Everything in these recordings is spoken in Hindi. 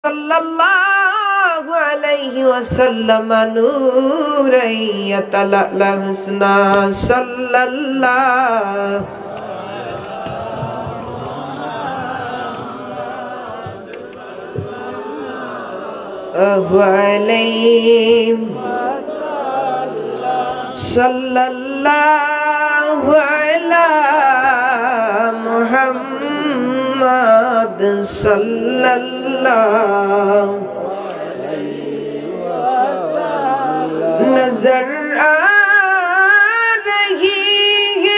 सल्लल्लाहु अलैहि वसल्लम नूरन यतलअ हुस्ना सल्लल्लाहु सल्लल्लाहु अला मुहम्मद सल्लल्लाहु नजर आ रही है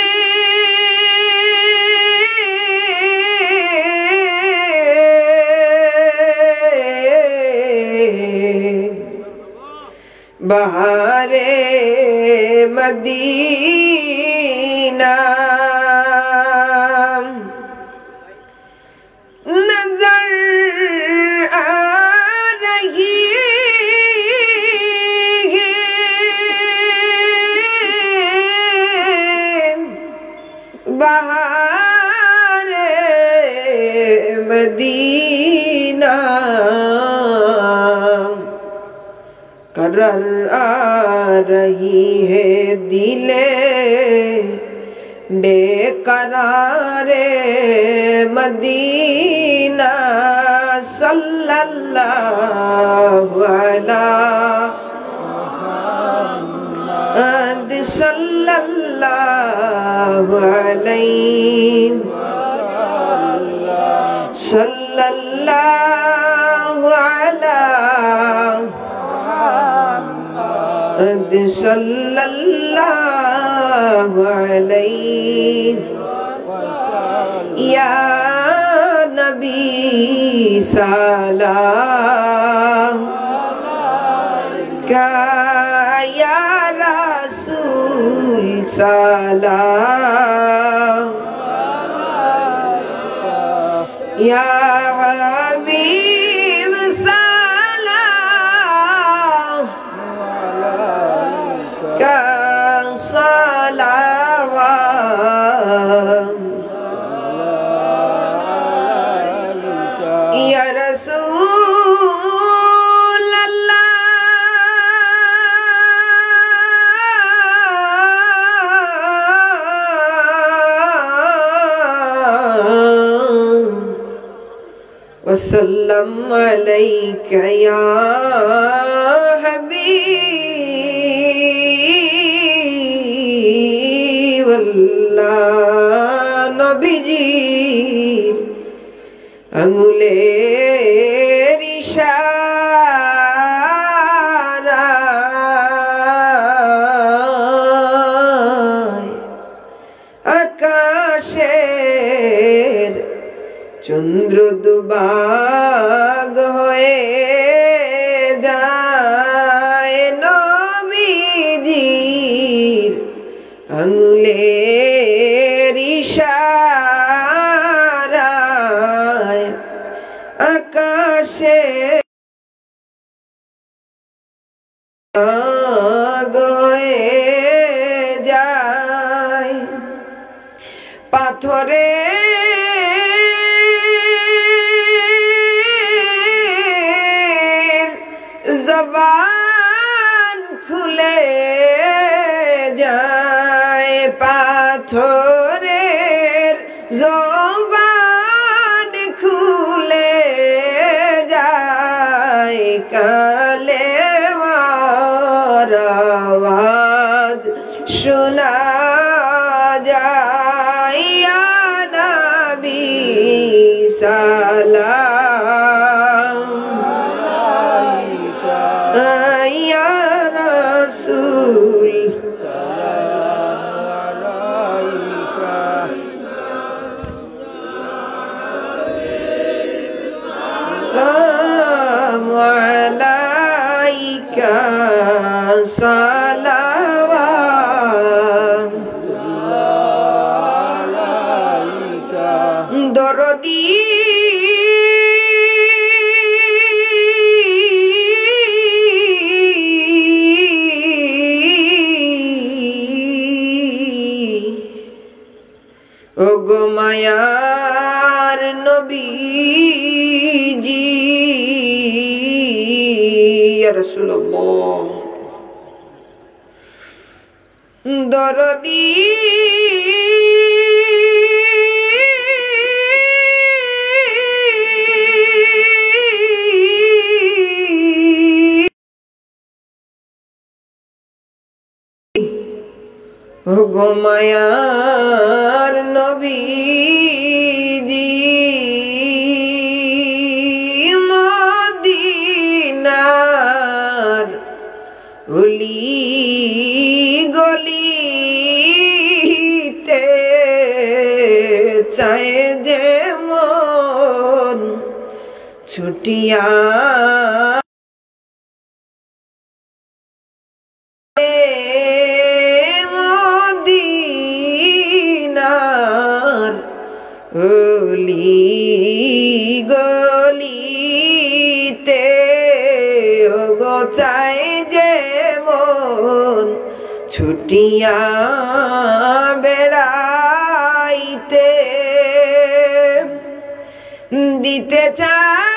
बहारे मदीना नजर आ रही है बहारे मदीना करर आ रही है दिले बेकरारे मदीना सल्लल्लाहु अला मुहम्मद सल्लल्लाहु अलैहि सल्लल्लाहु अला सल्लल्लाहु अलैहि या नबी सलाम का या रसूल सलाम या हबीब सलाम का सलावात या रसूल अल्लाह वसल्लम अलैका या हबीबल्लाह नबीजीर আঙুলের ইশারায় আকাশের চন্দ্র দুবাগ হয়ে যায় নবীজির আঙুলের ইশারায় আকাশে হয়ে যায় পাথরে জবান খুলে যায় পাথরের জবান খুলে যায় কালেমার আওয়াজ শোনা যায় ইয়া নবী সালাম ইয়া রাসূল আলাইকা সালাওয়াত দরদি ওগো মায়ার নবীজি রাসূলুল্লাহ দরদি ওগো মায়ার নবীজি মদিনার অলি গলিতে চায় যে মন ছুটিয়া মদিনার অলি গলিতে ওগো চায় যে মন ছুটিয়া বেড়াইতে দিতে চায়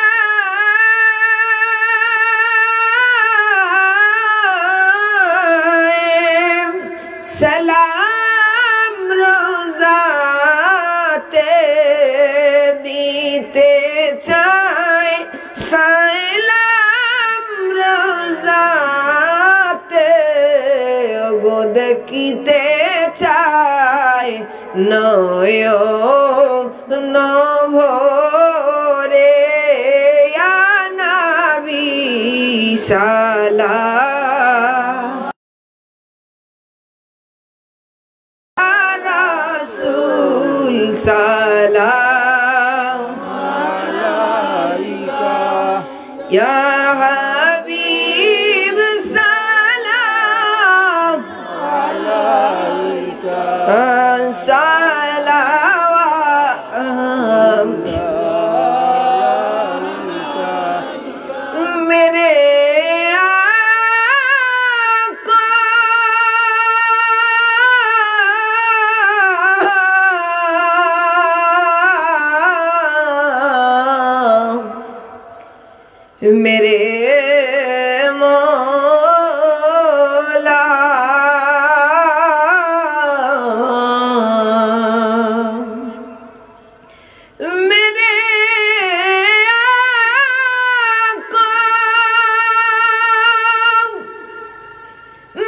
সালাম রোজাতে দিতে চায় সালাম রোজাতে ওগো দেখিতে চায় নয়ন ভরে ইয়া নবী সালাম রাসূল সালাম আলাইকা ইয়া হাবিব সালাম আলাইকা সালাম মেরে मेरे मौला मेरे आका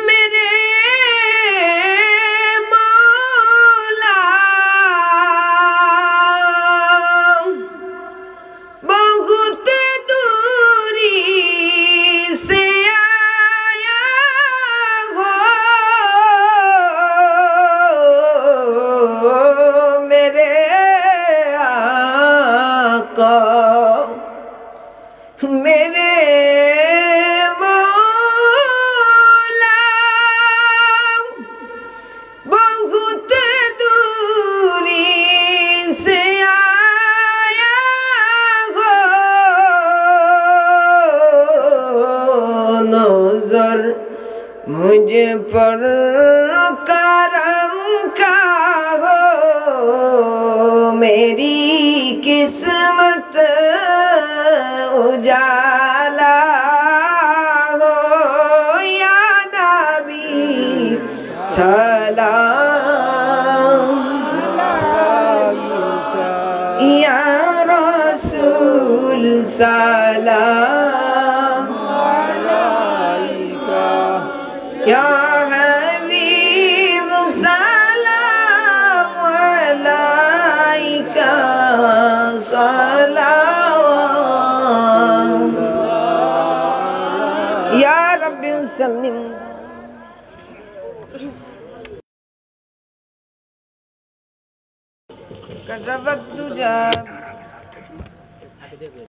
मेरे मौला बहुत मेरे मौला बहुत दूरी से आया हो नजर मुझ पर करम का हो मेरी किस्मत उजाला हो या नबी सलाम या रसूल सलाम या हबीब सलाम अलैका सलाम या रब्बी सल्लिम कशफत दुजा